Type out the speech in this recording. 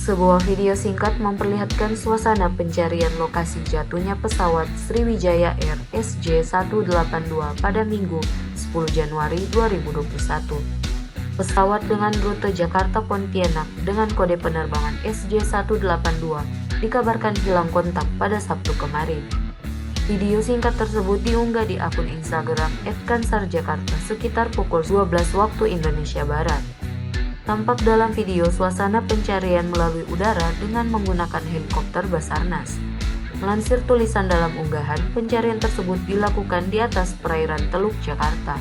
Sebuah video singkat memperlihatkan suasana pencarian lokasi jatuhnya pesawat Sriwijaya Air SJ 182 pada Minggu, 10 Januari 2021. Pesawat dengan rute Jakarta-Pontianak dengan kode penerbangan SJ182 dikabarkan hilang kontak pada Sabtu kemarin. Video singkat tersebut diunggah di akun Instagram @kansarjakarta sekitar pukul 12 waktu Indonesia Barat. Tampak dalam video suasana pencarian melalui udara dengan menggunakan helikopter Basarnas. Melansir tulisan dalam unggahan, pencarian tersebut dilakukan di atas perairan Teluk Jakarta.